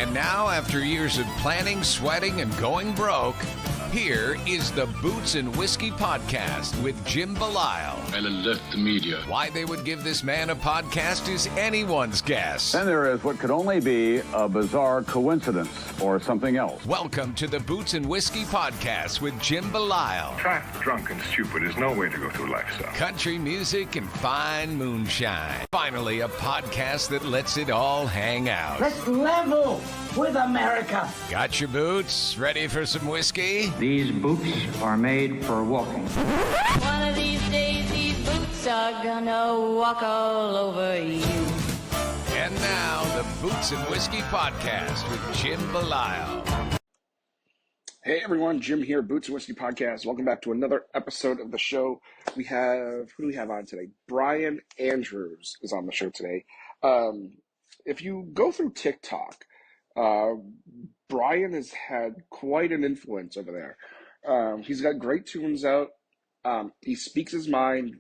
And now, after years of planning, sweating, and going broke, here is the Boots and Whiskey Podcast with Jim Belisle. I'll alert the media. Why they would give this man a podcast is anyone's guess. Then there is what could only be a bizarre coincidence or something else. Welcome to the Boots and Whiskey Podcast with Jim Belisle. Fat, drunk, and stupid is no way to go through life, son. Country music and fine moonshine. Finally, a podcast that lets it all hang out. Let's level with America. Got your boots? Ready for some whiskey? These boots are made for walking. One of these days, these boots are gonna walk all over you. And now, the Boots and Whiskey Podcast with Jim Belisle. Hey everyone, Jim here, Boots and Whiskey Podcast. Welcome back to another episode of the show. Who do we have on today? Bryan Andrews is on the show today. If you go through TikTok, Bryan has had quite an influence over there. He's got great tunes out. He speaks his mind.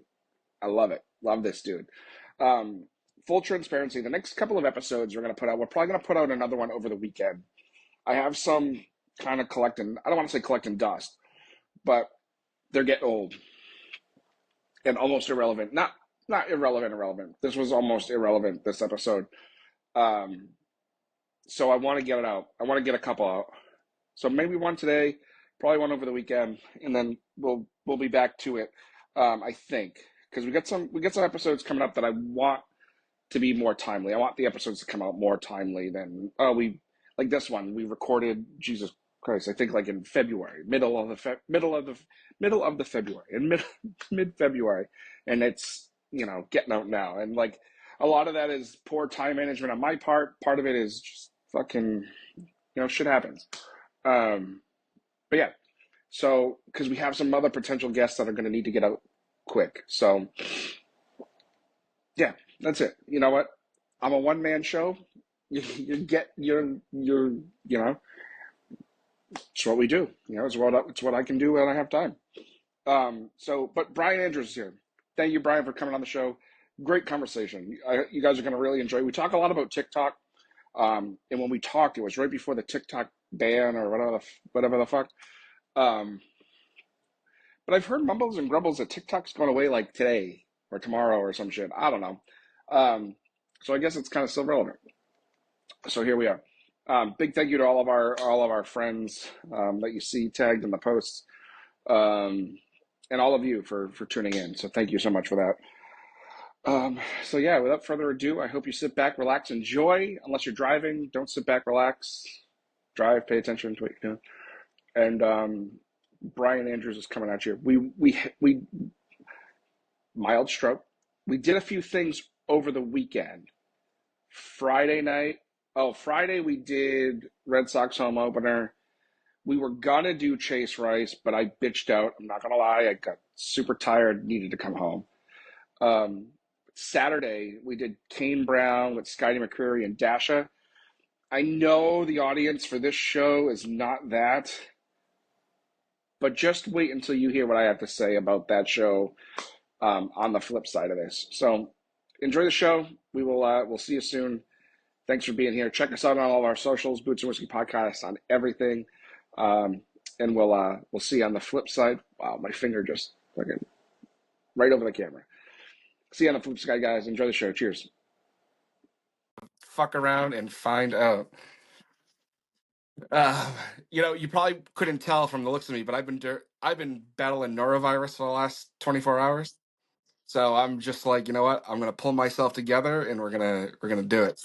I love it. Love this dude. Full transparency, the next couple of episodes we're probably going to put out another one over the weekend. I have some kind of collecting, I don't want to say collecting dust, but they're getting old and almost irrelevant. Not irrelevant. This was almost irrelevant, this episode. So I want to get it out. I want to get a couple out. So maybe one today, probably one over the weekend, and then we'll be back to it. I think, because we got some episodes coming up that I want to be more timely. I want the episodes to come out more timely than like this one. We recorded, Jesus Christ, I think like in February, middle of the February, in mid February, and it's getting out now, and like a lot of that is poor time management on my part. Part of it is just fucking shit happens. But yeah, so because we have some other potential guests that are going to need to get out quick, so yeah, that's it. You know what? I'm a one-man show. It's what we do. It's what I can do when I have time. But Bryan Andrews is here. Thank you, Bryan, for coming on the show. Great conversation. You guys are going to really enjoy. We talk a lot about TikTok. And when we talked, it was right before the TikTok ban or whatever the fuck. But I've heard mumbles and grumbles that TikTok's going away like today or tomorrow or some shit. I don't know. So I guess it's kind of still relevant. So here we are. Big thank you to all of our friends that you see tagged in the posts, and all of you for tuning in. So thank you so much for that. So yeah, without further ado, I hope you sit back, relax, enjoy. Unless you're driving, don't sit back, relax, drive, pay attention to what you're doing. And Bryan Andrews is coming at you. We mild stroke. We did a few things over the weekend. Friday we did Red Sox home opener. We were gonna do Chase Rice, but I bitched out. I'm not gonna lie, I got super tired, needed to come home. Saturday we did Kane Brown with Scotty McCreery and Dasha. I know the audience for this show is not that, but just wait until you hear what I have to say about that show on the flip side of this. So enjoy the show. We'll see you soon. Thanks for being here. Check us out on all of our socials, Boots and Whiskey Podcast on everything. And we'll see you on the flip side. Wow, my finger just fucking right over the camera. See you on the flip side, guys. Enjoy the show. Cheers. Fuck around and find out. You probably couldn't tell from the looks of me, but I've been battling norovirus for the last 24 hours. So I'm just like, you know what? I'm gonna pull myself together, and we're gonna do it.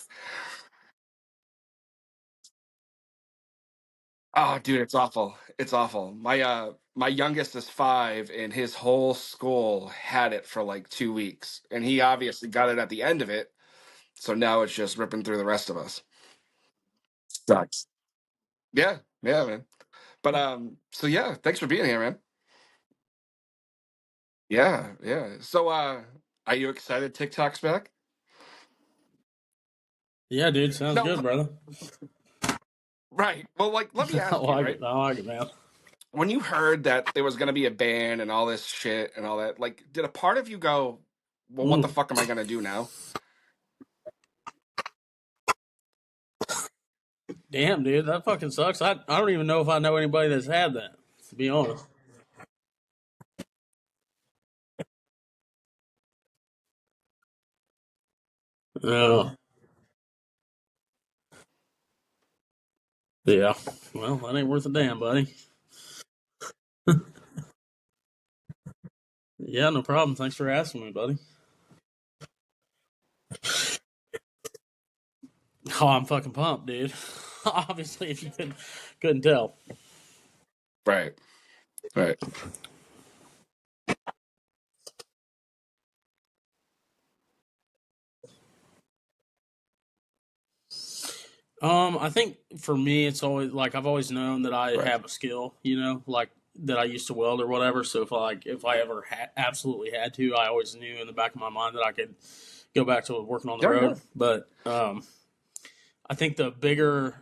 Oh, dude, it's awful. It's awful. My youngest is 5, and his whole school had it for like 2 weeks, and he obviously got it at the end of it. So now it's just ripping through the rest of us. Sucks. Yeah, man. But so yeah, thanks for being here, man. Yeah. So are you excited TikTok's back? Yeah, dude, sounds good, brother. Right. Well, like, let me ask you, right? I like it, man. When you heard that there was going to be a ban and all this shit and all that, like, did a part of you go, well, what the fuck am I going to do now? Damn, dude, that fucking sucks. I don't even know if I know anybody that's had that, to be honest. Oh, yeah. Well, that ain't worth a damn, buddy. Yeah, no problem. Thanks for asking me, buddy. Oh, I'm fucking pumped, dude. Obviously, if you couldn't tell. Right. Right. I think for me, it's always like I've always known that I Right. have a skill, like that I used to weld or whatever. So if I ever absolutely had to, I always knew in the back of my mind that I could go back to working on the road. Yeah. But I think the bigger,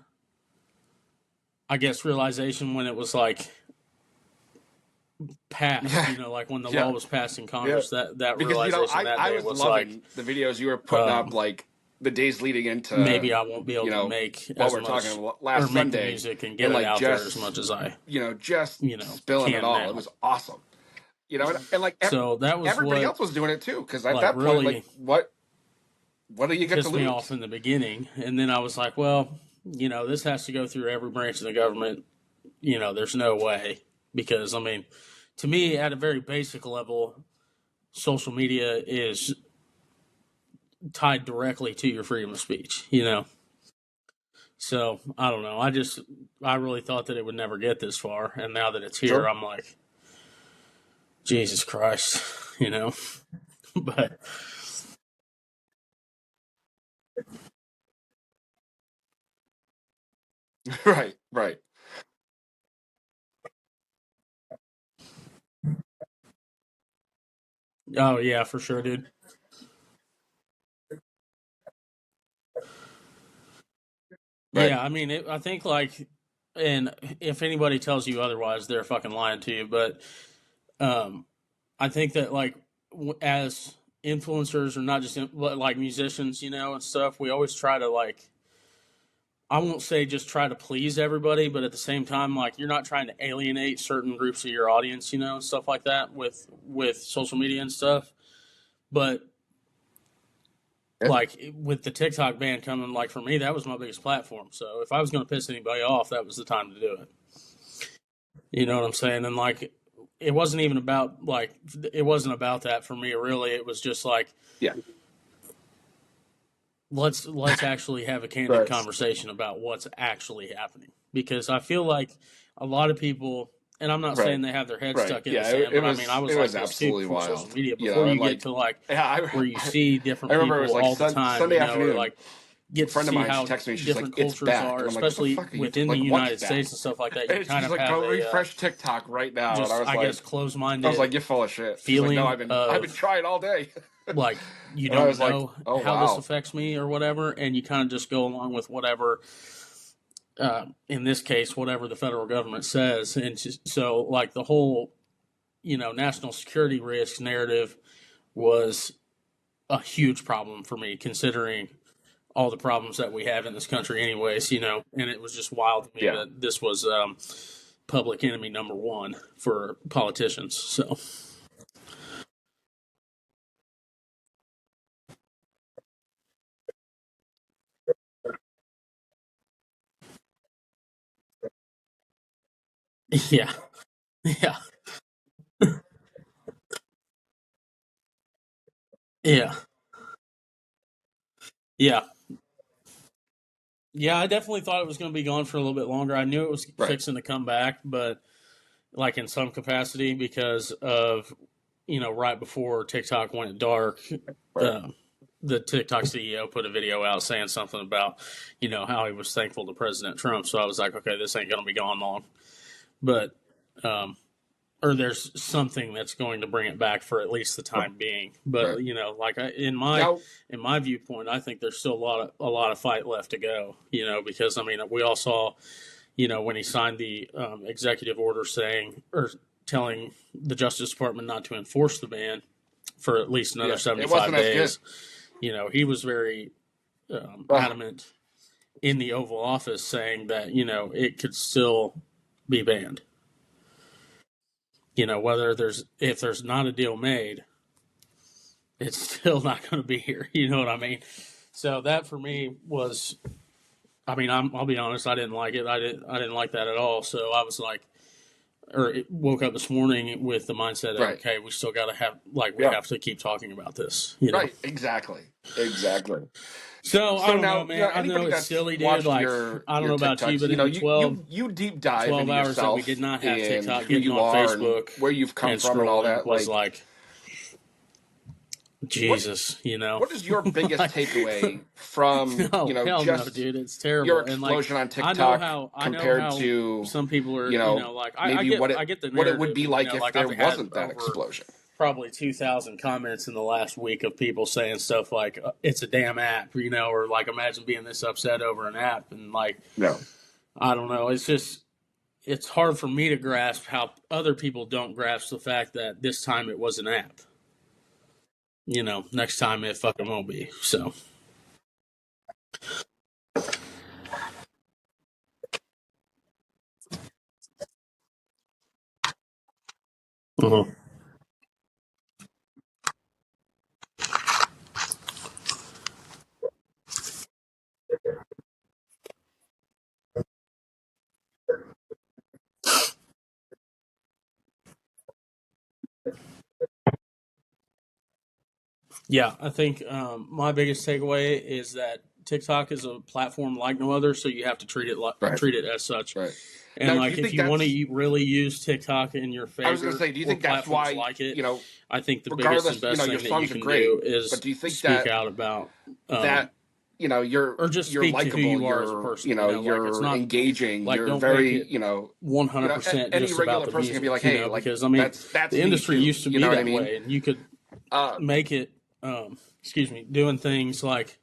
I guess, realization when it was like passed, Yeah. like when the Yeah. law was passed in Congress, that Because realization that I day was was loving like, the videos you were putting up, like the days leading into maybe I won't be able to make what as we're much talking or last make the Sunday music and get and it like out there just as much as I just spilling can it all. now. It was awesome. And like So that was everybody what, else was doing it too. Because at like, that point, really like what do you get to pissed me lose? off in the beginning, and then I was like, well, this has to go through every branch of the government. There's no way, because I mean, to me, at a very basic level, social media is tied directly to your freedom of speech. So I don't know. I really thought that it would never get this far, and now that it's here, Sure. I'm like, Jesus Christ, but. Right. Right. Oh yeah, for sure, dude. Right. Yeah, I mean, I think like, and if anybody tells you otherwise, they're fucking lying to you. But I think that like as influencers, or not just but like musicians, and stuff, we always try to like. I won't say just try to please everybody, but at the same time, like you're not trying to alienate certain groups of your audience, stuff like that with social media and stuff. But like with the TikTok ban coming, like for me, that was my biggest platform. So if I was going to piss anybody off, that was the time to do it. You know what I'm saying? And like, it wasn't even about it wasn't about that for me, really. It was just like, Yeah. let's actually have a candid conversation about what's actually happening, because I feel like a lot of people. And I'm not saying they have their heads stuck in the sand, but I mean, I was like this too before social media. Before you get to where you see different people all the time, Sunday afternoon, like get to see how different cultures are, especially within the United States and stuff like that. You kind of like, have go a refresh TikTok right now. just, and I guess, closed-minded. I was like, you're full of shit. Feeling like, no, I've been trying all day. Like you don't know how wow. this affects me or whatever, and you kind of just go along with whatever. In this case, whatever the federal government says, and so like the whole, national security risk narrative was a huge problem for me, considering all the problems that we have in this country, anyways. And it was just wild to me that this was public enemy number one for politicians. So. Yeah. Yeah. Yeah. Yeah. Yeah, I definitely thought it was going to be gone for a little bit longer. I knew it was fixing to come back, but like in some capacity, because of, right before TikTok went dark, the TikTok CEO put a video out saying something about, how he was thankful to President Trump. So I was like, okay, this ain't going to be gone long. But, or there's something that's going to bring it back for at least the time being. But like in my viewpoint, I think there's still a lot of fight left to go. Because I mean, we all saw, when he signed the executive order telling the Justice Department not to enforce the ban for at least another 75 days. He was very adamant in the Oval Office saying that, it could still be banned. If there's not a deal made, it's still not going to be here. You know what I mean? So that for me was, I'll be honest, I didn't like it. I didn't like that at all. So I was like, woke up this morning with the mindset of, okay, we still got to have, we have to keep talking about this. Right. Exactly. So I don't know, man. I know it's silly, dude. Like, I don't know about you, but in the you deep dive 12 into hours yourself that we did not have TikTok, who getting you on are Facebook, and where you've come and from and all that. Was like Jesus, What is your biggest takeaway from hell just no, dude, it's terrible. your explosion on TikTok compared to some people are maybe I get the what it would be like if there I've wasn't that explosion? Probably 2,000 comments in the last week of people saying stuff like it's a damn app, or like imagine being this upset over an app, and I don't know. It's just it's hard for me to grasp how other people don't grasp the fact that this time it was an app. Next time it fucking won't be. So. Uh-huh. Yeah, I think my biggest takeaway is that TikTok is a platform like no other, so you have to treat it as such. Right. And now, if you want to really use TikTok in your favor, I was going to say, do you think that's why I think the biggest and best thing that you can do is speak out about that. You're just you're speak to who likable. you are as a person. You're it's not, engaging. You're don't very 100% any just regular about the person music. can be like, hey, because that's the industry used to be that way, and you could make it. Doing things like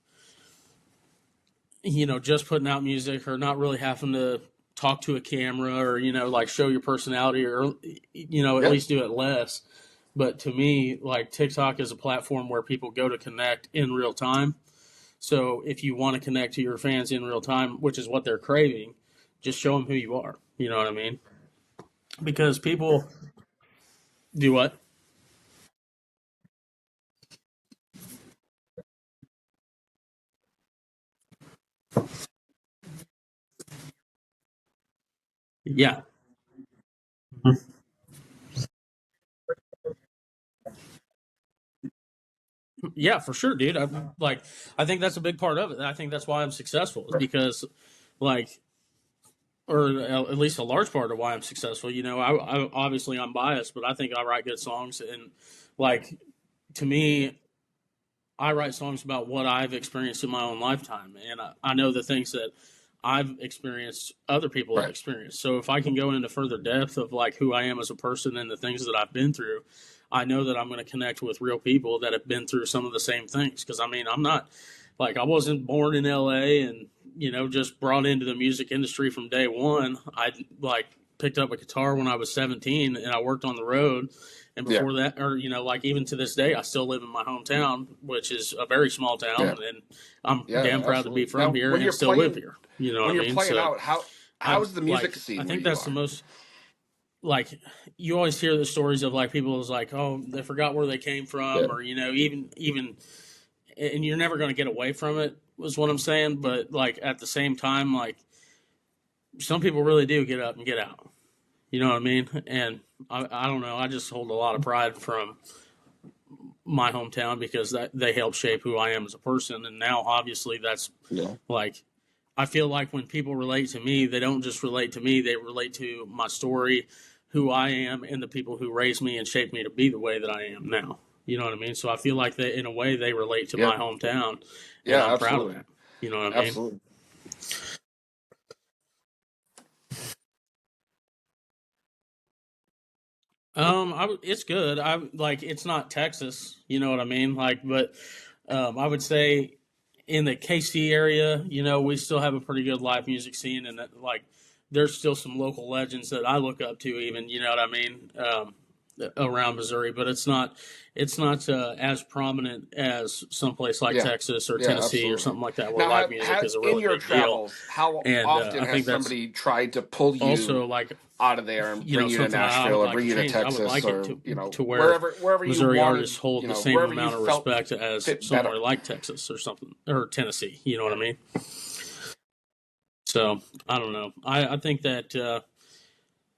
just putting out music or not really having to talk to a camera or show your personality or at least do it less. But to me, TikTok is a platform where people go to connect in real time. So if you want to connect to your fans in real time, which is what they're craving, just show them who you are. You know what I mean? Because people do what? Yeah. Yeah, for sure, dude. I think that's a big part of it. I think that's why I'm successful because, or at least a large part of why I'm successful. I obviously I'm biased, but I think I write good songs, and to me, I write songs about what I've experienced in my own lifetime, and I know the things that I've experienced, other people have experienced. So if I can go into further depth of who I am as a person and the things that I've been through, I know that I'm going to connect with real people that have been through some of the same things. Because I'm not I wasn't born in LA and just brought into the music industry from day one. I picked up a guitar when I was 17 and I worked on the road. And before that, or even to this day, I still live in my hometown, which is a very small town, and I'm damn proud to be from here and still live here. You know what I mean? When you're playing out, how's the music scene? I think that's the most. You always hear the stories of people is oh, they forgot where they came from, or even, and you're never going to get away from it. Was what I'm saying, but at the same time, some people really do get up and get out. You know what I mean? And I don't know. I just hold a lot of pride from my hometown because they helped shape who I am as a person. And now, obviously, that's I feel like when people relate to me, they don't just relate to me. They relate to my story, who I am, and the people who raised me and shaped me to be the way that I am now. You know what I mean? So I feel like in a way, they relate to my hometown. And I'm proud of that. You know what I mean? Absolutely. It's good. It's not Texas, you know what I mean? But I would say in the KC area, we still have a pretty good live music scene, and there's still some local legends that I look up to, even, you know what I mean? around Missouri, but it's not as prominent as someplace like Texas or Tennessee or something like that, where live music is a really big travels, deal. How and often I has think somebody tried to pull you also like out of there and bring you to something Nashville or like bring you to change. I would Texas like or it to where wherever Missouri you wanted, artists hold the same amount of respect as somewhere like Texas or something, or Tennessee. You know what I mean? So I don't know. I think that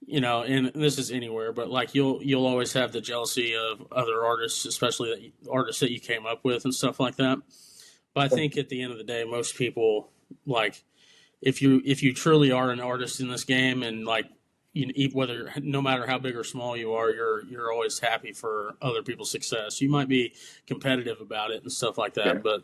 and this is anywhere, but like you'll always have the jealousy of other artists, especially artists that you came up with and stuff like that. But I think at the end of the day, most people, like, if you truly are an artist in this game, and like whether no matter how big or small you are, you're always happy for other people's success. You might be competitive about it and stuff like that, but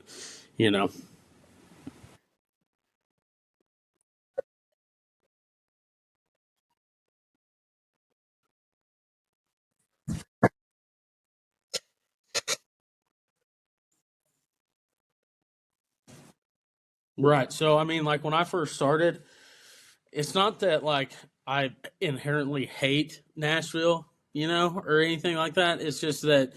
Right. So I mean, like when I first started, it's not that like I inherently hate Nashville, or anything like that. It's just that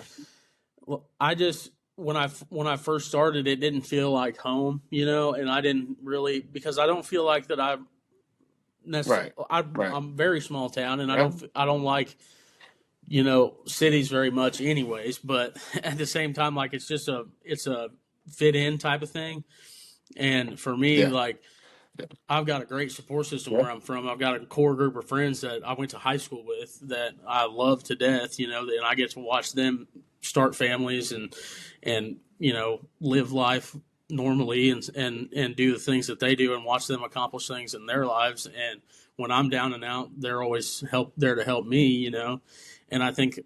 I just when I first started, it didn't feel like home, and I didn't really, because I don't feel like that I'm necessarily. I'm very small town, and I don't like cities very much, anyways. But at the same time, like it's a fit in type of thing, and for me, like. I've got a great support system where I'm from. I've got a core group of friends that I went to high school with that I love to death, and I get to watch them start families and live life normally and do the things that they do and watch them accomplish things in their lives. And when I'm down and out, they're always there to help me, and I think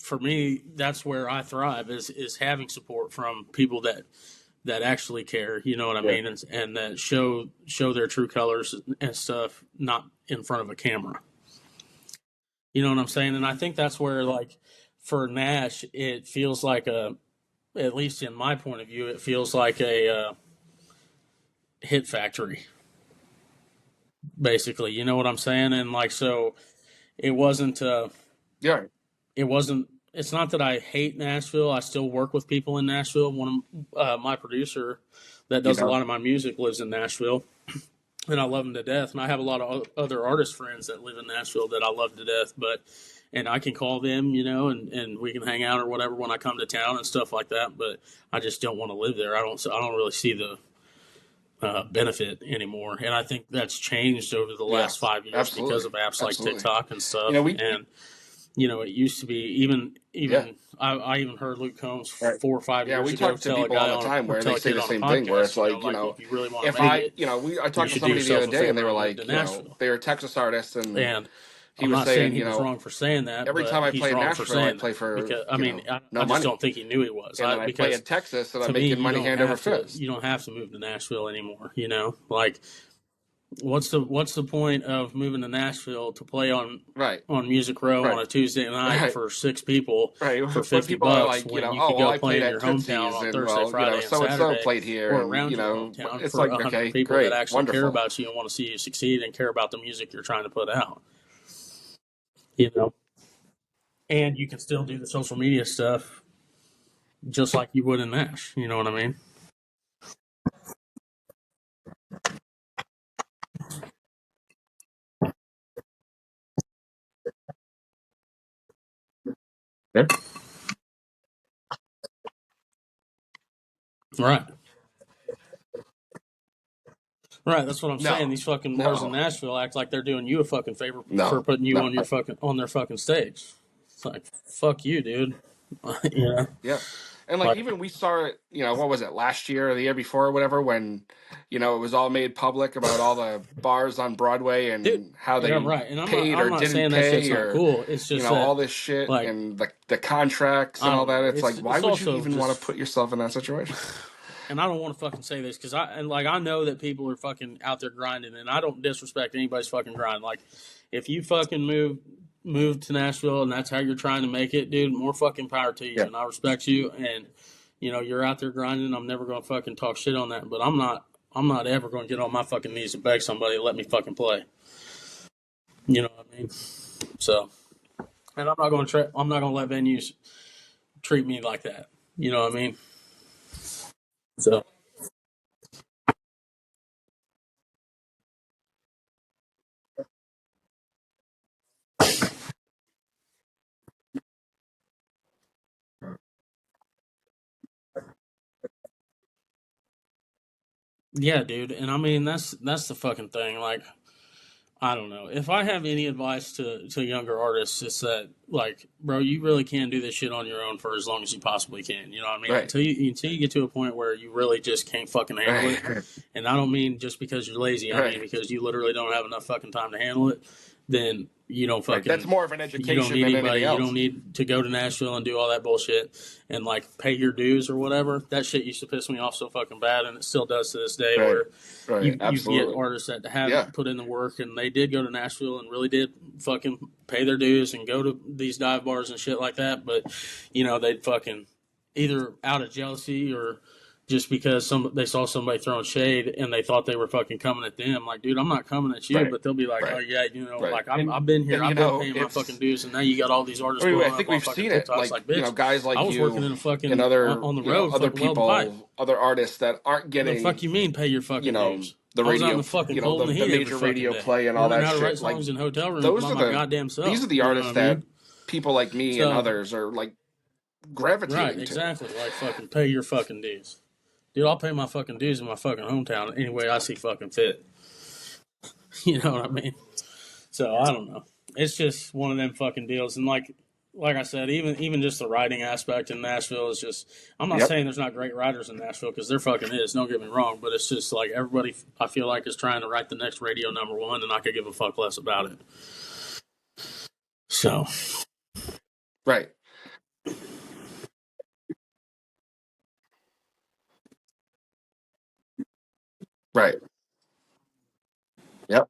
for me, that's where I thrive is having support from people that actually care, you know what I mean, and that show their true colors and stuff, not in front of a camera. You know what I'm saying? And I think that's where, like, for Nash, it feels like at least in my point of view, it feels like a hit factory, basically. You know what I'm saying? And like, so it wasn't. It wasn't. It's not that I hate Nashville. I still work with people in Nashville. One of my producer that does a lot of my music lives in Nashville, and I love him to death. And I have a lot of other artist friends that live in Nashville that I love to death. And I can call them, and we can hang out or whatever when I come to town and stuff like that. But I just don't want to live there. I don't really see the benefit anymore. And I think that's changed over the last 5 years because of apps like TikTok and stuff. It used to be even I even heard Luke Combs 4 or 5 years ago tell a guy all the time where they say the same thing, where it's like, if you really want if to make it, I talked to somebody the other day and they were like, they were Texas artists and he was saying he was wrong for saying that. Every time I play in Nashville, I play for I just don't think he knew he was. And I play in Texas and I'm making money hand over fist. You don't have to move to Nashville anymore. Like. What's the point of moving to Nashville to play on Music Row on a Tuesday night for 6 people for $50 like, when you could go play in your hometown on Thursday, Friday, and Saturday, played here, or around your hometown it's for like 100 people that actually care about you and want to see you succeed and care about the music you're trying to put out. And you can still do the social media stuff just like you would in Nash. You know what I mean? Right. Right, that's what I'm saying. These fucking bars in Nashville act like they're doing you a fucking favor for putting you on their fucking stage. It's like, fuck you, dude. Yeah. And like even we saw it, what was it, last year or the year before or whatever, when, it was all made public about all the bars on Broadway and how they paid or didn't pay or cool. It's just all this shit, like, and the contracts and all that. It's like, why would you even want to put yourself in that situation? And I don't want to fucking say this because I know that people are fucking out there grinding, and I don't disrespect anybody's fucking grind. Like, if you fucking move to Nashville and that's how you're trying to make it, dude, more fucking power to you. And I respect you, and you're out there grinding. I'm never gonna fucking talk shit on that, but I'm not ever gonna get on my fucking knees and beg somebody to let me fucking play. You know what I mean? So And I'm not going to let venues treat me like that. You know what I mean? So. Yeah, dude. And I mean, that's the fucking thing. Like, I don't know. If I have any advice to younger artists, it's that, like, bro, you really can do this shit on your own for as long as you possibly can. You know what I mean? Right. Until you get to a point where you really just can't fucking handle it. And I don't mean just because you're lazy. I mean because you literally don't have enough fucking time to handle it. Then you don't fucking. That's more of an education. You don't need than anybody. Else. You don't need to go to Nashville and do all that bullshit and like pay your dues or whatever. That shit used to piss me off so fucking bad, and it still does to this day. Where you get artists that have put in the work, and they did go to Nashville and really did fucking pay their dues and go to these dive bars and shit like that. But they'd fucking either out of jealousy or just because they saw somebody throwing shade and they thought they were fucking coming at them. Like, dude, I'm not coming at you, but they'll be like, oh yeah, like I've been here, I've been paying my fucking dues, and now you got all these artists. I think we've seen it. Like bitch, guys like I was working in a fucking and other on the road, other people, other artists that aren't getting. The fuck you mean pay your fucking dues? The radio, the fucking cold the major radio play and all that shit. Like songs in hotel rooms those by are my goddamn self. These are the artists that people like me and others are like gravitating to. Right, exactly. Like fucking pay your fucking dues. Dude, I'll pay my fucking dues in my fucking hometown any way I see fucking fit. You know what I mean? So, I don't know. It's just one of them fucking deals. And like I said, even just the writing aspect in Nashville is just... I'm not saying there's not great writers in Nashville, because there fucking is. Don't get me wrong. But it's just like everybody, I feel like, is trying to write the next radio #1, and I could give a fuck less about it. So... Right. Right. Yep.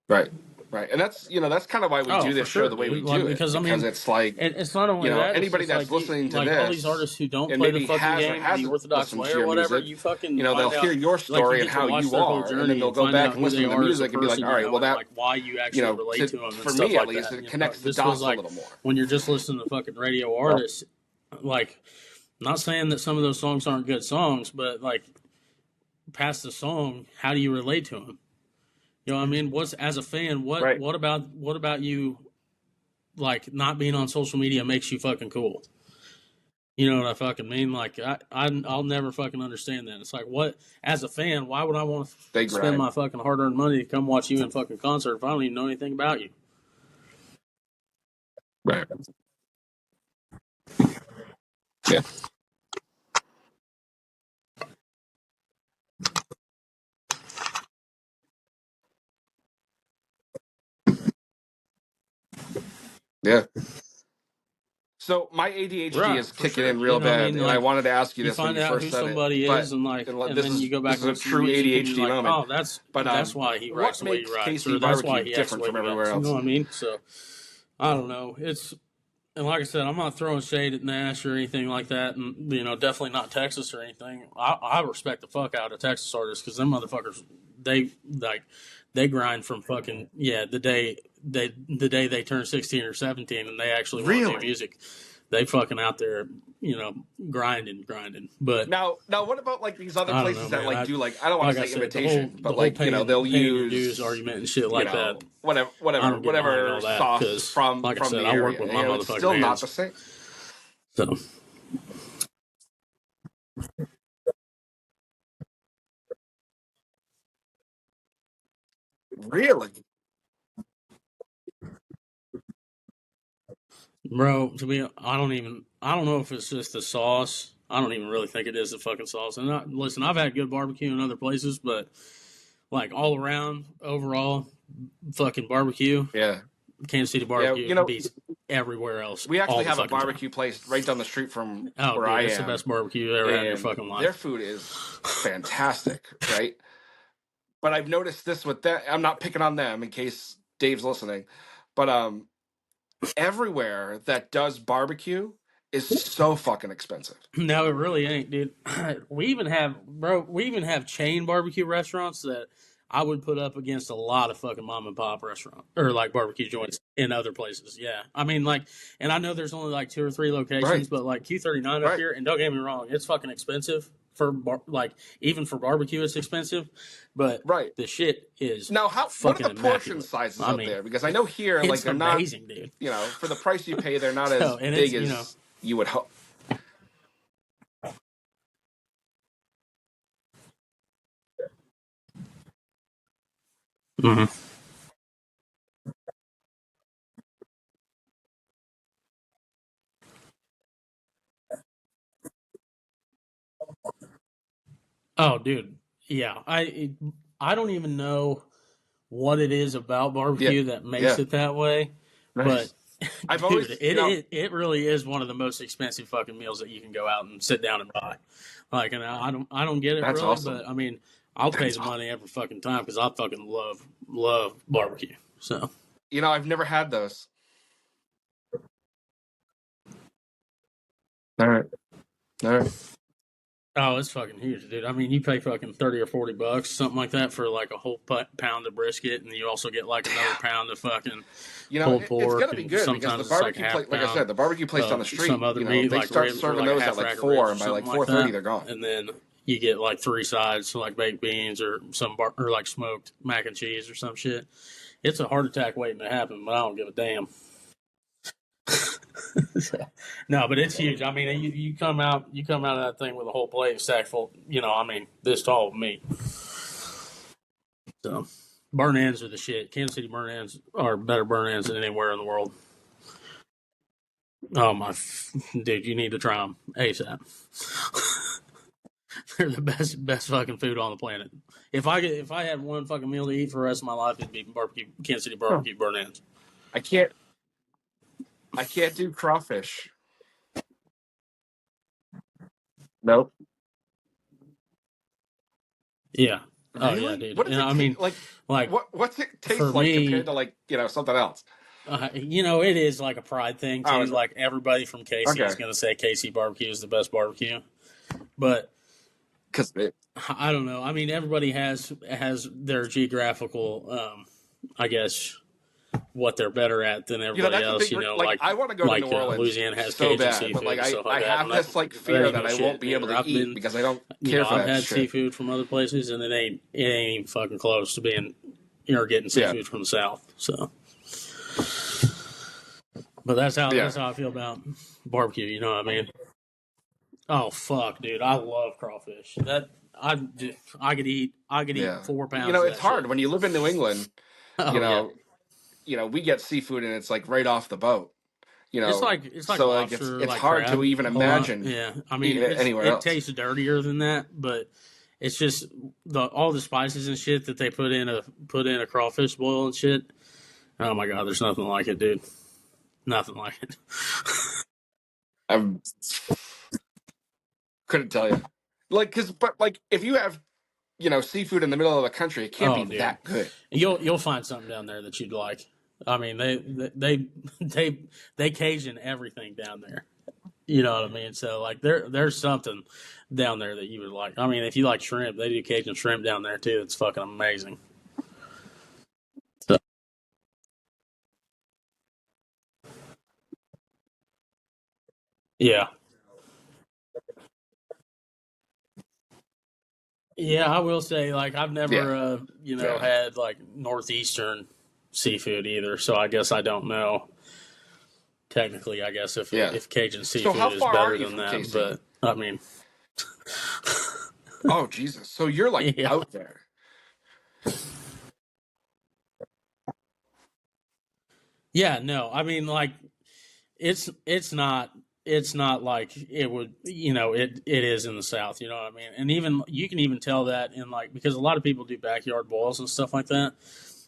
Right. Right. And that's that's kind of why we do this show the way we do it. Because it's like it's not only that, anybody that's listening to this, all these artists who don't play the fucking game the Orthodox way or whatever, you fucking they'll hear your story and how you are, and then they'll go back and listen to the music and be like, all right, well that why you actually relate to them. For me at least, it connects the dots a little more. When you're just listening to fucking radio artists, like, I'm not saying that some of those songs aren't good songs, but like past the song, how do you relate to them? You know what I mean? As a fan, what about you, like, not being on social media makes you fucking cool? You know what I fucking mean? Like, I'll never fucking understand that. It's like, what, as a fan, why would I want to spend my fucking hard-earned money to come watch you in fucking concert if I don't even know anything about you? Right. Yeah. Yeah. So my ADHD is kicking in real bad, and I wanted to ask you this when you first said it. You find out who somebody is, and then you go back and this is a true ADHD moment. Oh, that's why he writes the way he writes, or that's why he acts the way he acts. You know what I mean? So I don't know. And like I said, I'm not throwing shade at Nash or anything like that, and definitely not Texas or anything. I respect the fuck out of Texas artists, because them motherfuckers, they grind from fucking the day they turn 16 or 17 and they actually want to do music. They fucking out there, grinding. But now what about like these other places that like do like, I don't want to say imitation, but like they'll use dues argument and shit like that. Whatever sauce from like from I said, the I area. work with my motherfucking It's still hands. not the same. So. Really? Bro, I don't know if it's just the sauce. I don't even really think it is the fucking sauce. And listen, I've had good barbecue in other places, but like all around, overall, fucking barbecue. Yeah. Kansas City barbecue beats everywhere else. We actually have a barbecue place right down the street from where I am. It's the best barbecue you ever had in your fucking life. Their food is fantastic, right? But I've noticed this with that. I'm not picking on them in case Dave's listening, but everywhere that does barbecue is so fucking expensive. No, it really ain't, dude. We even have chain barbecue restaurants that I would put up against a lot of fucking mom and pop restaurant or like barbecue joints in other places. Yeah, I mean, like, and I know there's only like 2 or 3 locations, but like Q39 up here, and don't get me wrong, it's fucking expensive for even for barbecue, it's expensive. But the shit is now what are the portion immaculate. sizes up there? Because I know here, like, they're amazing, not, dude. You know, for the price you pay, they're not as big as you would hope. Mm-hmm. Oh, dude, yeah. I don't even know what it is about barbecue that makes it that way, but dude, it really is one of the most expensive fucking meals that you can go out and sit down and buy. Like, and I don't get it really, awesome. But I mean, I'll pay the money every fucking time because I fucking love barbecue. So, you know, I've never had those. All right. Oh, it's fucking huge, dude. I mean, you pay fucking $30 or $40, something like that, for like a whole pound of brisket, and you also get like another pound of fucking pulled pork. It's gonna be good because the barbecue place, like I said, the barbecue place down the street, some other meat, they start serving those at like 4, and by like 4:30 they're gone. And then you get like 3 sides, so like baked beans or or like smoked mac and cheese or some shit. It's a heart attack waiting to happen, but I don't give a damn. No, but it's huge. I mean, you come out of that thing with a whole plate stacked full. You know, I mean, this tall of meat. So, burn ends are the shit. Kansas City burn ends are better burn ends than anywhere in the world. Oh my, dude, you need to try them ASAP. They're the best fucking food on the planet. If I had one fucking meal to eat for the rest of my life, it'd be Kansas City barbecue burn ends. I can't do crawfish. Nope. Yeah. Really? Oh yeah, dude. What does I mean, like what's it taste like compared to like something else? It is like a pride thing too. Like everybody from KC is going to say KC barbecue is the best barbecue, but because I don't know. I mean, everybody has their geographical, I guess, what they're better at than everybody else. Like I want to go to New Orleans. Louisiana has so Cajun bad, seafood, but like I have this like fear that I won't be able to eat because I don't care for that I've had shit. seafood from other places, and it ain't even fucking close to being getting seafood from the South. So, but that's how I feel about barbecue. You know what I mean? Oh fuck, dude! I love crawfish. That I could eat 4 pounds. You know, it's hard shit. when you live in New England. We get seafood and it's like right off the boat. You know, it's like so lobster, it's like hard crab, to even imagine. Yeah, I mean, anywhere else. It tastes dirtier than that, but it's just all the spices and shit that they put in a crawfish boil and shit. Oh my god, there's nothing like it, dude. Nothing like it. I couldn't tell you, but if you have seafood in the middle of the country, it can't be that good. You'll find something down there that you'd like. I mean, they Cajun everything down there. You know what I mean? So like there's something down there that you would like. I mean, if you like shrimp, they do Cajun shrimp down there too. It's fucking amazing. So. Yeah. Yeah, I will say, like, I've never, had like northeastern seafood either. So I guess I don't know. Technically, I guess if Cajun seafood is better than that, KC? But I mean, oh Jesus! So you're like out there. Yeah, no, I mean, like, it's not like it would, it is in the South, you know what I mean? And even you can even tell that in because a lot of people do backyard boils and stuff like that.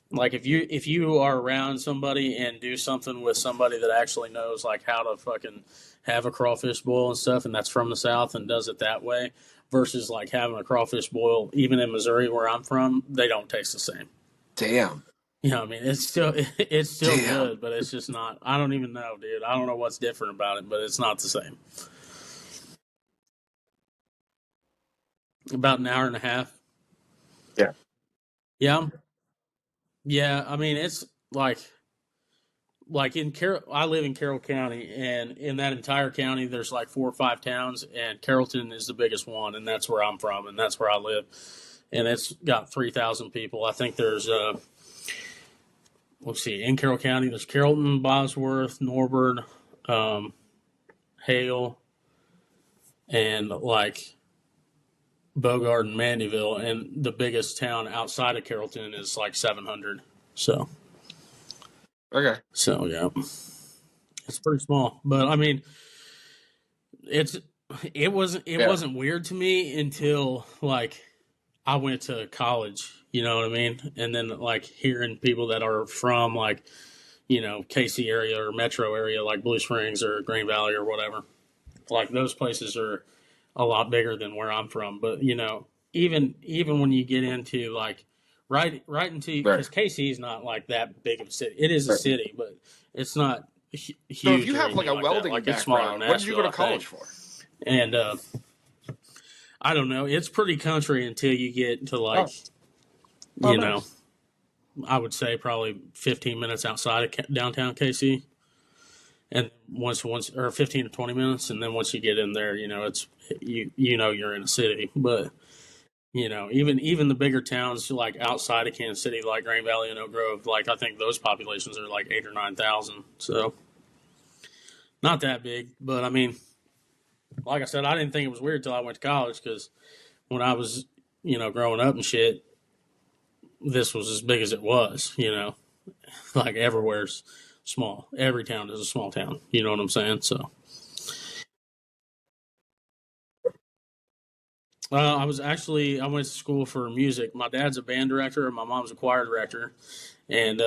Like if you are around somebody and do something with somebody that actually knows like how to fucking have a crawfish boil and stuff, and that's from the South and does it that way, versus like having a crawfish boil even in Missouri where I'm from, they don't taste the same. Damn. I mean, it's still good, but it's just not. I don't even know, dude. I don't know what's different about it, but it's not the same. About an hour and a half. Yeah. Yeah. Yeah. I mean, it's like in I live in Carroll County, and in that entire county, there's like 4 or 5 towns, and Carrollton is the biggest one, and that's where I'm from, and that's where I live, and it's got 3,000 people. I think there's let's see, in Carroll County, there's Carrollton, Bosworth, Norbert, Hale, and like Bogart and Mandyville, and the biggest town outside of Carrollton is like 700. So, okay, so yeah, it's pretty small, but I mean, it wasn't weird to me until like I went to college. You know what I mean? And then like hearing people that are from like, KC area or metro area, like Blue Springs or Green Valley or whatever, like those places are a lot bigger than where I'm from. But even when you get into like right into, because KC is not like that big of a city. It is a city, but it's not huge. So if you have like a welding background, what did you go to college for? And I don't know. It's pretty country until you get to like, nice. I would say probably 15 minutes outside of downtown KC. And once or 15 to 20 minutes, and then once you get in there, it's you're in a city. But even the bigger towns like outside of Kansas City, like Green Valley and Oak Grove, like I think those populations are like 8,000 or 9,000. So not that big, but I mean, like I said, I didn't think it was weird till I went to college, because when I was growing up and shit, this was as big as it was. Like everywhere's small. Every town is a small town. You know what I'm saying? So, I went to school for music. My dad's a band director and my mom's a choir director. And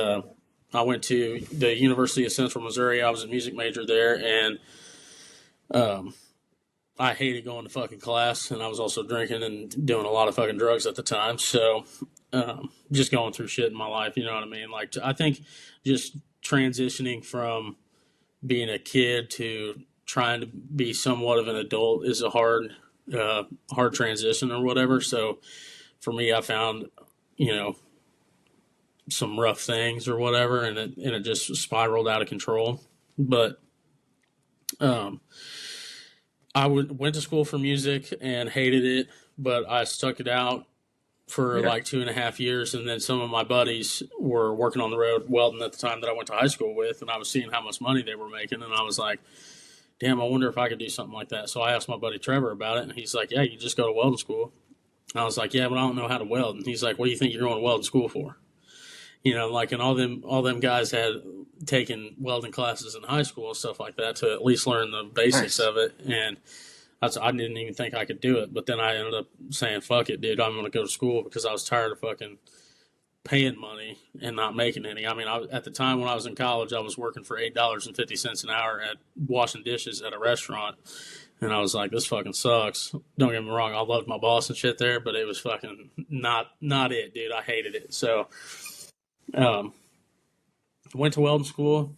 I went to the University of Central Missouri. I was a music major there, and I hated going to fucking class, and I was also drinking and doing a lot of fucking drugs at the time. So, just going through shit in my life, you know what I mean? Like, I think just transitioning from being a kid to trying to be somewhat of an adult is a hard transition or whatever. So for me, I found, some rough things or whatever, and it just spiraled out of control. But, I went to school for music and hated it, but I stuck it out for like 2.5 years. And then some of my buddies were working on the road welding at the time that I went to high school with, and I was seeing how much money they were making. And I was like, damn, I wonder if I could do something like that. So I asked my buddy Trevor about it, and he's like, yeah, you just go to welding school. And I was like, yeah, but I don't know how to weld. And he's like, what do you think you're going to welding school for? And all them guys had taken welding classes in high school and stuff like that to at least learn the basics of it. And I didn't even think I could do it. But then I ended up saying, fuck it, dude, I'm going to go to school, because I was tired of fucking paying money and not making any. I mean, at the time when I was in college, I was working for $8.50 an hour at washing dishes at a restaurant. And I was like, this fucking sucks. Don't get me wrong, I loved my boss and shit there, but it was fucking not it, dude. I hated it. So, went to welding school,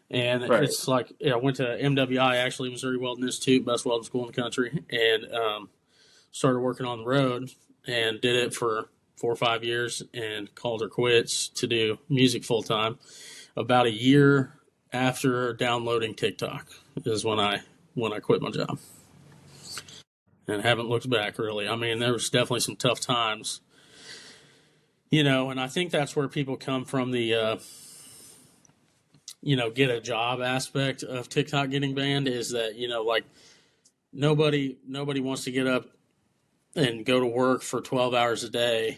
and it's like, I went to MWI, actually, Missouri Welding Institute, best welding school in the country, and started working on the road and did it for 4 or 5 years and called her quits to do music full time. About a year after downloading TikTok is when I quit my job, and haven't looked back, really. I mean, there was definitely some tough times. And I think that's where people come from the, get a job aspect of TikTok getting banned, is that, like nobody wants to get up and go to work for 12 hours a day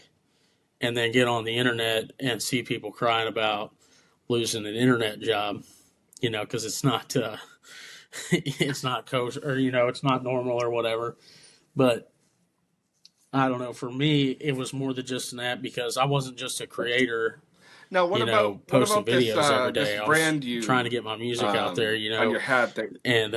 and then get on the internet and see people crying about losing an internet job, because it's not, it's not kosher, or, it's not normal or whatever. But I don't know. For me, it was more than just an app, because I wasn't just a creator. No, posting videos this, every day. This I was brand trying to get my music out there, on your hat thing. And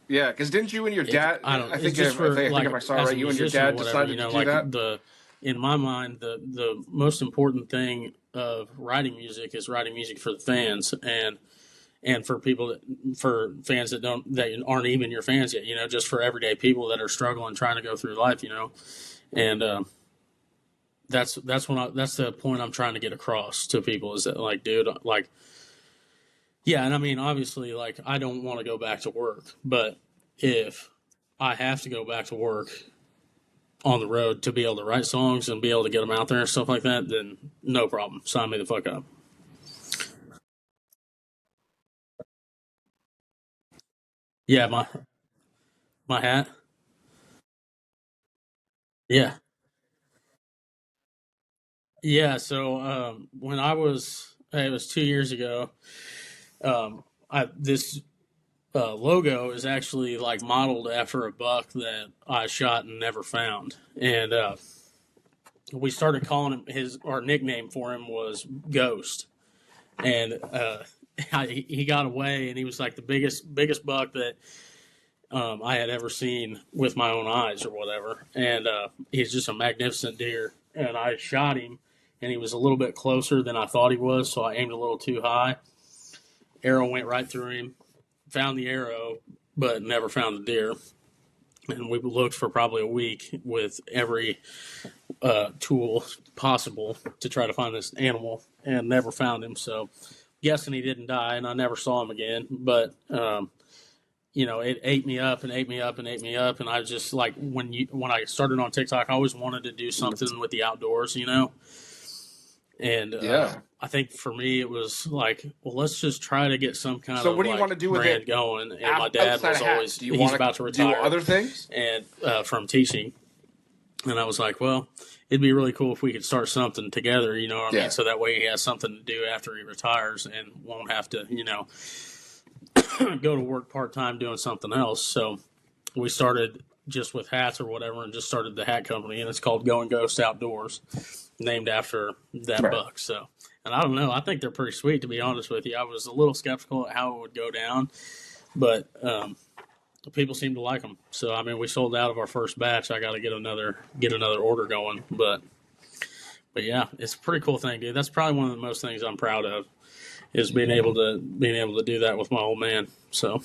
yeah, because didn't you and your dad? I think if I saw right, you and your dad decided to do that. in my mind, the most important thing of writing music is writing music for the fans and for people for fans that aren't even your fans yet, just for everyday people that are struggling, trying to go through life, and that's the point I'm trying to get across to people is that, like, dude, like, yeah. And I mean, obviously, like, I don't want to go back to work, but if I have to go back to work on the road to be able to write songs and be able to get them out there and stuff like that, then no problem. Sign me the fuck up. Yeah, my hat. Yeah. Yeah, so when it was 2 years ago. This logo is actually like modeled after a buck that I shot and never found, and we started calling him our nickname for him was Ghost, and he got away, and he was like the biggest buck that I had ever seen with my own eyes or whatever, and he's just a magnificent deer, and I shot him. And he was a little bit closer than I thought he was, so I aimed a little too high. Arrow went right through him, found the arrow, but never found the deer. And we looked for probably a week with every tool possible to try to find this animal and never found him. So, guessing he didn't die, and I never saw him again. But, it ate me up and ate me up and ate me up. And I just, like, when I started on TikTok, I always wanted to do something with the outdoors, And I think for me it was like, well, let's just try to get some kind of what do you want to do with brand it going. And my dad was always he's about to retire, do other things and from teaching. And I was like, well, it'd be really cool if we could start something together, you know what I mean? So that way he has something to do after he retires and won't have to, go to work part-time doing something else. So we started just with hats or whatever and just started the hat company, and it's called Going Ghost Outdoors, named after that buck. So, and I don't know, I think they're pretty sweet, to be honest with you. I was a little skeptical at how it would go down, but people seem to like them. So, I mean, we sold out of our first batch. I got to get another order going, but yeah, it's a pretty cool thing, dude. That's probably one of the most things I'm proud of is being able to do that with my old man. So,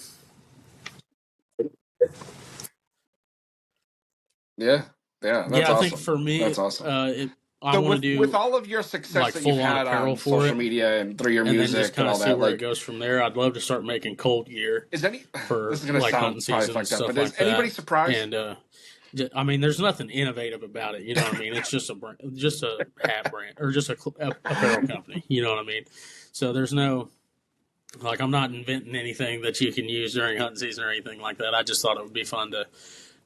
yeah, that's I awesome. think for me, that's awesome. I want to do with all of your success like that you've had on social media and through your music then just kind and of all see that, where it goes from there. I'd love to start making cold gear. Is any for this is going to like sound hunting season probably and fucked up, stuff but is like anybody that. surprised? And I mean, there's nothing innovative about it. You know what I mean? It's just a hat brand or just a apparel company. You know what I mean? So there's no. Like, I'm not inventing anything that you can use during hunting season or anything like that. I just thought it would be fun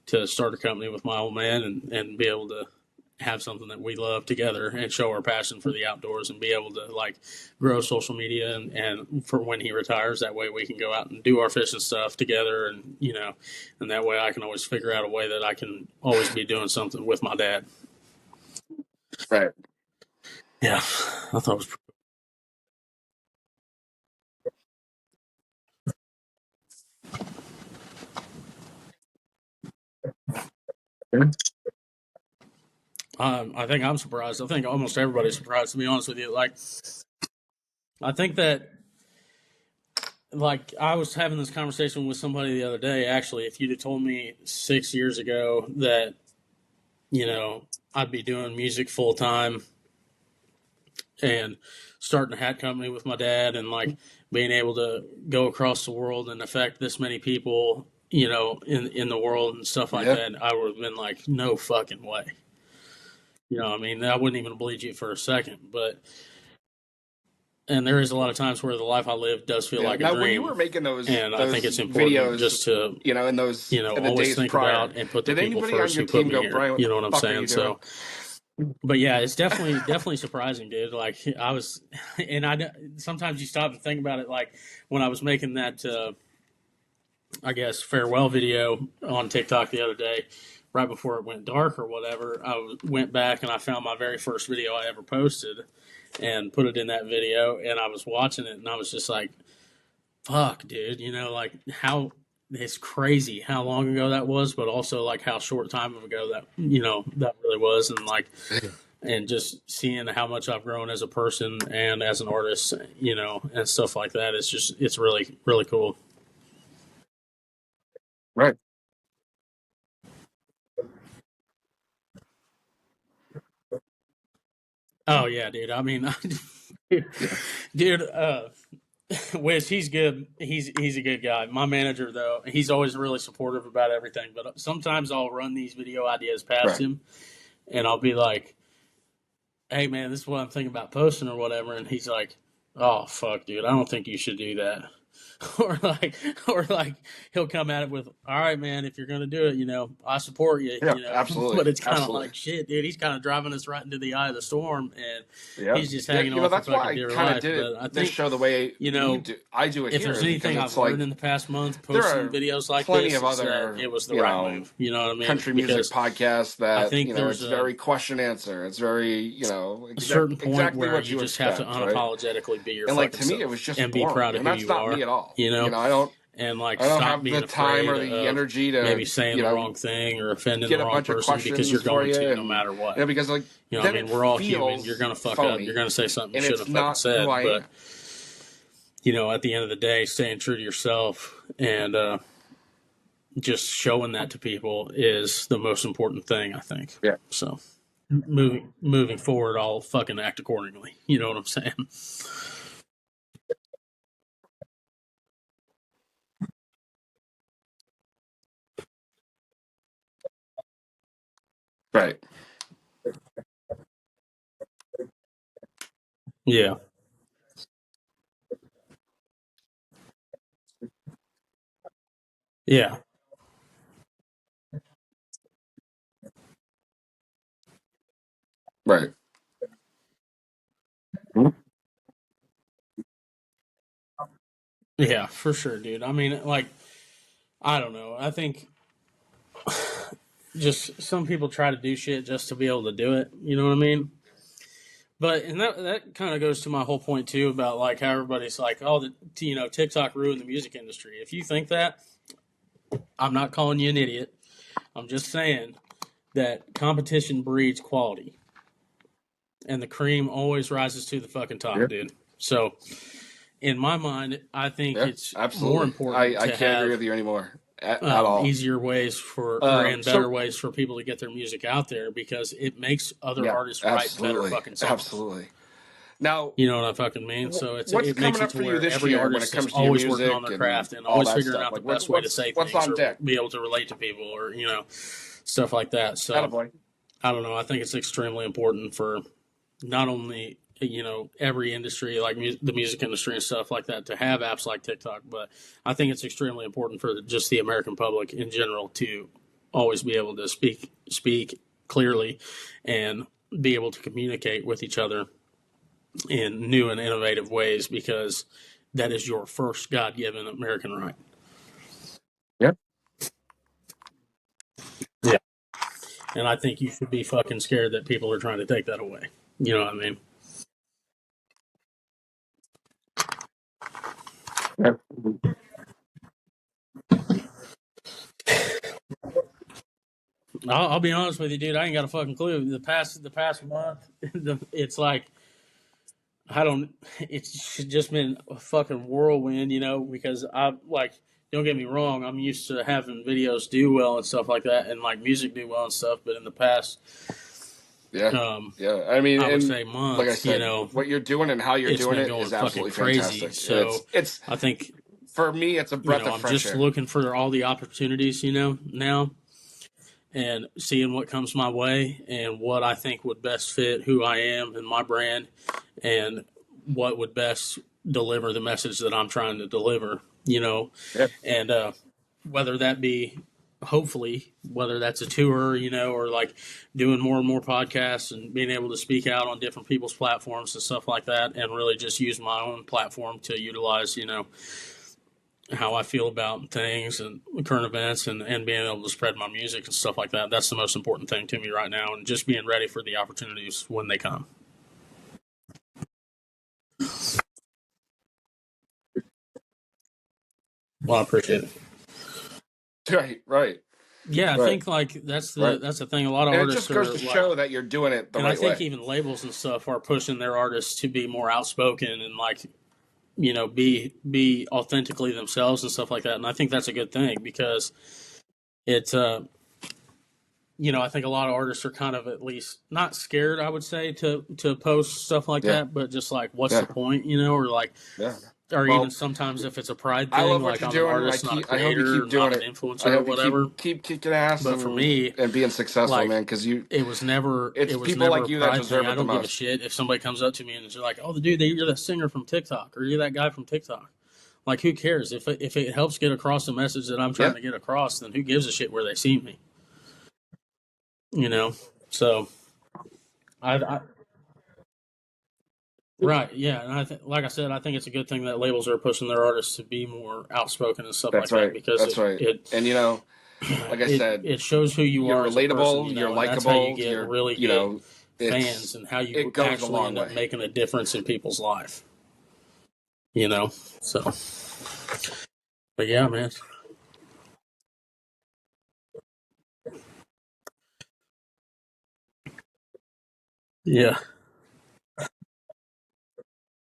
to start a company with my old man and be able to have something that we love together and show our passion for the outdoors and be able to, like, grow social media and for when he retires. That way we can go out and do our fishing stuff together and, and that way I can always figure out a way that I can always be doing something with my dad. Right. Yeah, I thought it was pretty. I think I'm surprised. I think almost everybody's surprised, to be honest with you. Like, I think that, like, I was having this conversation with somebody the other day, actually. If you'd have told me 6 years ago that, I'd be doing music full time and starting a hat company with my dad and, like, being able to go across the world and affect this many people, in the world and stuff like that, I would have been like, no fucking way. You know what I mean? I wouldn't even believe you for a second, and there is a lot of times where the life I live does feel like a dream. Now, when you were making those I think it's important videos, just to, in those, in the always days think prior, about and put the did people anybody first on who your put team me go, here. Brian, You know what I'm saying? So, but yeah, it's definitely surprising, dude. Like, I was, and sometimes you stop and think about it. Like, when I was making that, I guess, farewell video on TikTok the other day, right before it went dark or whatever, I went back and I found my very first video I ever posted and put it in that video, and I was watching it and I was just like, fuck, dude, like, how it's crazy how long ago that was, but also like how short time ago that that really was, and like, and just seeing how much I've grown as a person and as an artist, and stuff like that. It's really really cool. Right. Oh yeah, dude. I mean, dude, Wiz, he's good. He's a good guy. My manager, though, he's always really supportive about everything. But sometimes I'll run these video ideas past him, and I'll be like, "Hey, man, this is what I'm thinking about posting or whatever," and he's like, "Oh, fuck, dude, I don't think you should do that." or like he'll come at it with, "All right, man, if you're gonna do it, I support you." Yeah, absolutely. But it's kind of like, shit, dude. He's kind of driving us right into the eye of the storm, and he's just hanging on that's for fucking dear life. That's why I kind of did it. I think, this show the way I do it. If there's anything I've learned in the past month posting videos like this, of other, it was the right move. You know what I mean? Country music podcasts that I think it's very question answer. It's very a certain point exactly where what you just have to unapologetically be your and fucking to me, it was just and be proud of who you are. Me at all. I don't. And like, I don't stop have being the time or the energy to maybe saying the wrong thing or offending get the wrong person because you're going to no matter what. Because like I mean, we're all human. You're going to fuck up. You're going to say something you shouldn't have fucking said. But at the end of the day, staying true to yourself and just showing that to people is the most important thing, I think. Yeah. So moving forward, I'll fucking act accordingly. You know what I'm saying? Right. Yeah. Yeah. Right. Yeah, for sure, dude. I mean, like, I don't know. I think just some people try to do shit just to be able to do it. You know what I mean? But and that kind of goes to my whole point too about like how everybody's like, oh, TikTok ruined the music industry. If you think that, I'm not calling you an idiot. I'm just saying that competition breeds quality, and the cream always rises to the fucking top, dude. So, in my mind, I think it's more important. I can't agree with you anymore at all. Easier ways and better ways for people to get their music out there because it makes other artists write better fucking songs. Absolutely. Now, you know what I fucking mean? So it makes it to where every artist is always working on their craft and always figuring out the best way to say things or be able to relate to people or, stuff like that. So I don't know. I think it's extremely important for not only, every industry like the music industry and stuff like that to have apps like TikTok, but I think it's extremely important for just the American public in general to always be able to speak clearly and be able to communicate with each other in new and innovative ways because that is your first God-given American right. Yep. Yeah. And I think you should be fucking scared that people are trying to take that away. You know what I mean? Yep. I'll be honest with you, dude. I ain't got a fucking clue. The past month, it's like it's just been a fucking whirlwind, because don't get me wrong, I'm used to having videos do well and stuff like that and like music do well and stuff, but in the past, I mean, I would say months, like I said, what you're doing and how you're doing it is absolutely crazy. Fantastic. So it's I think for me, it's a breath of fresh air. I'm just looking for all the opportunities, now. And seeing what comes my way and what I think would best fit who I am and my brand and what would best deliver the message that I'm trying to deliver, and whether that be hopefully whether that's a tour, or like doing more and more podcasts and being able to speak out on different people's platforms and stuff like that and really just use my own platform to utilize, how I feel about things and current events and being able to spread my music and stuff like that. That's the most important thing to me right now and just being ready for the opportunities when they come. Well, I appreciate it. Right. Yeah, I think like that's the thing. A lot of artists it just goes are to show that you're doing it the right way. And I think even labels and stuff are pushing their artists to be more outspoken and like, you know, be authentically themselves and stuff like that. And I think that's a good thing because it's you know, I think a lot of artists are kind of at least not scared, I would say, to post stuff like that, but just like, what's the point, you know, or like, or even sometimes if it's a pride thing, I love what like you're I'm doing. an artist, not a creator, I hope you keep doing not it. an influencer, I hope or whatever. you keep kicking ass. But for me, and being successful, like, man, because it was never people like you that deserve thing. it the most. I don't give a shit if somebody comes up to me and is like, "Oh, dude, you're that singer from TikTok, or you're that guy from TikTok." Like, who cares if it helps get across the message that I'm trying to get across? Then who gives a shit where they see me? You know, so right, yeah, and like I said, I think it's a good thing that labels are pushing their artists to be more outspoken and stuff that because and you know, like I said, it shows who you are as a person, you know, you're likable, that's how you get really good fans, and how you actually end up way. making a difference in people's life. You know, so, but yeah, man. Yeah.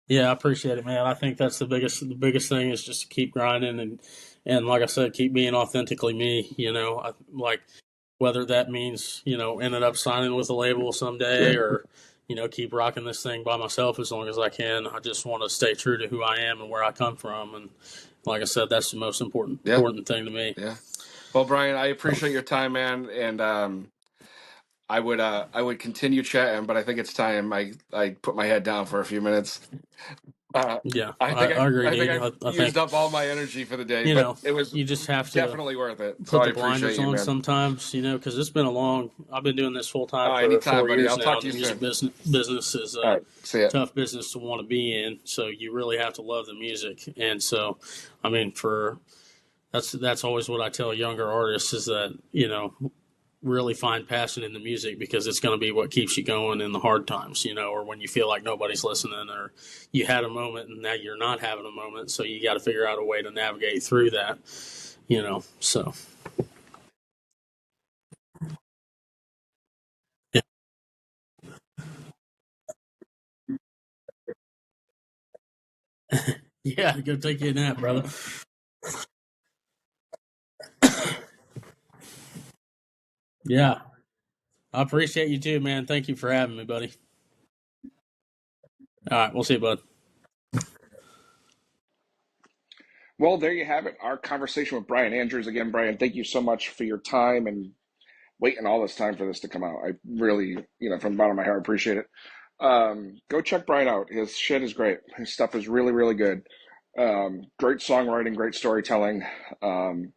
Yeah, I appreciate it, man. I think that's the biggest thing is just to keep grinding and like I said, keep being authentically me, you know. Like whether that means, you know, ended up signing with a label someday or, you know, keep rocking this thing by myself as long as I can. I just want to stay true to who I am and where I come from, and like I said, that's the most important thing to me. Yeah. Well, Bryan, I appreciate your time, man, and I would continue chatting, but I think it's time I put my head down for a few minutes. Yeah, I agree. I think I I used up all my energy for the day, you but know, it was you just have to definitely worth it. put the blinders on sometimes, you know, because it's been I've been doing this full time for 4 years I'll now. talk to you the music soon. business is a tough business to want to be in, so you really have to love the music. And so, I mean, that's always what I tell younger artists is that, you know, really find passion in the music because it's going to be what keeps you going in the hard times, you know, or when you feel like nobody's listening or you had a moment and now you're not having a moment. So you got to figure out a way to navigate through that, you know, so. Yeah, yeah, go take you a nap, brother. Yeah, I appreciate you too, man. Thank you for having me, buddy. All right, we'll see you, bud. Well, there you have it. Our conversation with Bryan Andrews. Again, Bryan, thank you so much for your time and waiting all this time for this to come out. I really, you know, from the bottom of my heart, appreciate it. Go check Bryan out. His shit is great. His stuff is really, really good. Great songwriting, great storytelling. And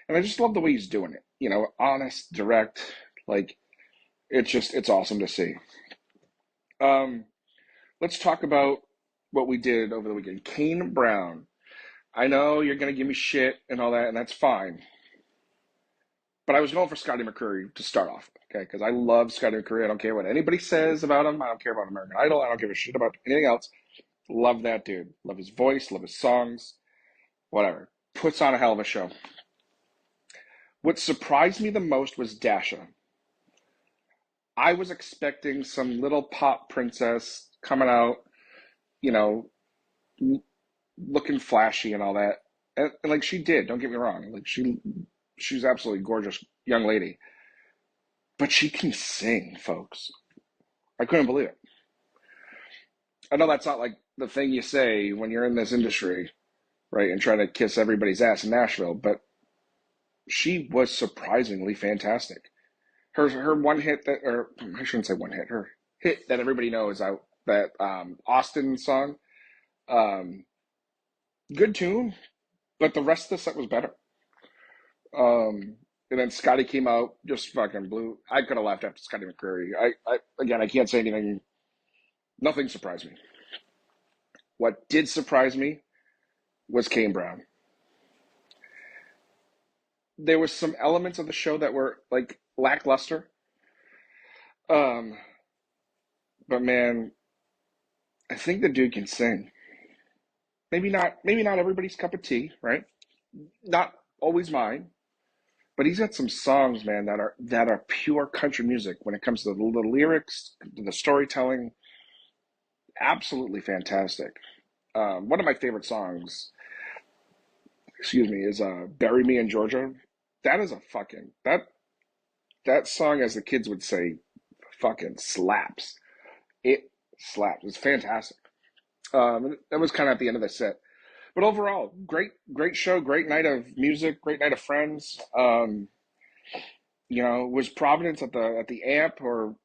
I just love the way he's doing it. You know, honest, direct, like it's awesome to see. Let's talk about what we did over the weekend. Kane Brown. I know you're gonna give me shit and all that, and that's fine. But I was going for Scotty McCreery to start off, okay? Because I love Scotty McCreery. I don't care what anybody says about him. I don't care about American Idol. I don't give a shit about anything else. Love that dude. Love his voice. Love his songs. Whatever. Puts on a hell of a show. What surprised me the most was Dasha. I was expecting some little pop princess coming out, you know, looking flashy and all that. And like she did, don't get me wrong. Like she's absolutely gorgeous young lady. But she can sing, folks. I couldn't believe it. I know that's not like the thing you say when you're in this industry, right, and trying to kiss everybody's ass in Nashville, but she was surprisingly fantastic. Her one hit that, or I shouldn't say one hit, her hit that everybody knows out, that Austin song, good tune, but the rest of the set was better. And then Scotty came out, just fucking blew. I could have laughed after Scotty McCreery. I can't say anything. Nothing surprised me. What did surprise me was Kane Brown. There was some elements of the show that were like lackluster. But man, I think the dude can sing. Maybe not everybody's cup of tea, right? Not always mine. but he's got some songs, man, that are pure country music when it comes to the lyrics, the storytelling. Absolutely fantastic. One of my favorite songs, excuse me, is "Bury Me in Georgia." That is a fucking that song, as the kids would say, fucking slaps. It slaps. It's fantastic. That was kind of at the end of the set. But overall, great show, great night of music, great night of friends. Was Providence at the AMP or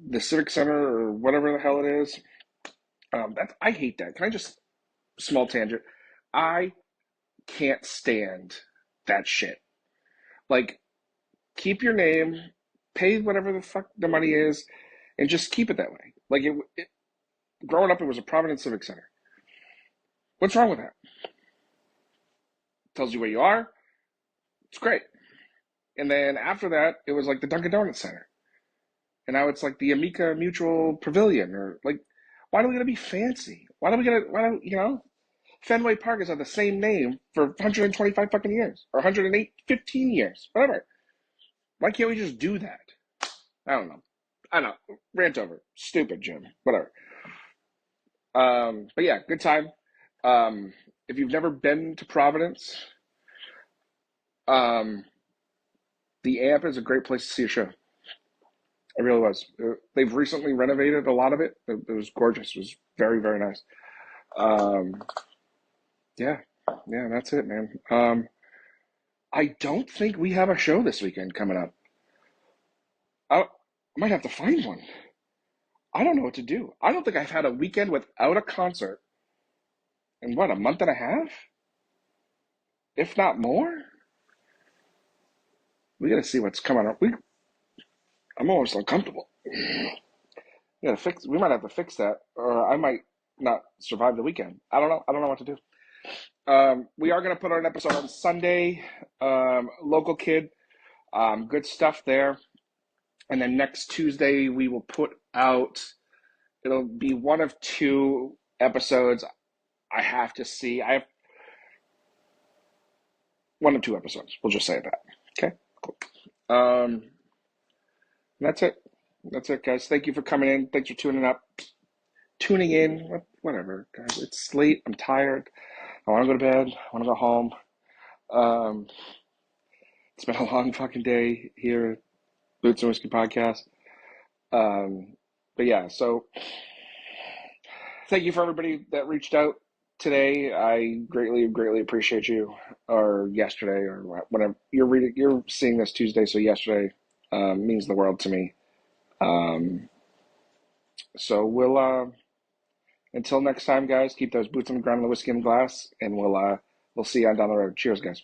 the Civic Center or whatever the hell it is? I hate that. Can I just small tangent? I can't stand that shit. Like, keep your name, pay whatever the fuck the money is, and just keep it that way. Like growing up, it was a Providence Civic Center. What's wrong with that? Tells you where you are. It's great. And then after that, it was like the Dunkin' Donuts Center. And now it's like the Amica Mutual Pavilion, or like, why do we gotta be fancy? Why do Fenway Park has had the same name for 125 fucking years, or 108, 15 years, whatever. Why can't we just do that? I don't know. Rant over. Stupid, Jim. Whatever. But yeah, good time. If you've never been to Providence, the AMP is a great place to see a show. It really was. They've recently renovated a lot of it. It was gorgeous. It was very, very nice. Yeah, that's it, man. I don't think we have a show this weekend coming up. I might have to find one. I don't know what to do. I don't think I've had a weekend without a concert in a month and a half? If not more? We gotta see what's coming up. I'm almost uncomfortable. We might have to fix that, or I might not survive the weekend. I don't know what to do. We are going to put out an episode on Sunday. Local kid. Good stuff there. And then next Tuesday, we will put out, it'll be one of 2 episodes. I have to see. I have 1 of 2 episodes. We'll just say that. Okay, cool. That's it. That's it, guys. Thank you for coming in. Thanks for tuning in. Whatever, guys. It's late. I'm tired. I want to go to bed. I want to go home. It's been a long fucking day here at Boots and Whiskey Podcast. But yeah, so thank you for everybody that reached out today. I greatly, greatly appreciate you. Or yesterday, or whenever you're seeing this Tuesday, so yesterday means the world to me. So we'll until next time, guys, keep those boots on the ground and the whiskey in the glass, and we'll see you on down the road. Cheers, guys.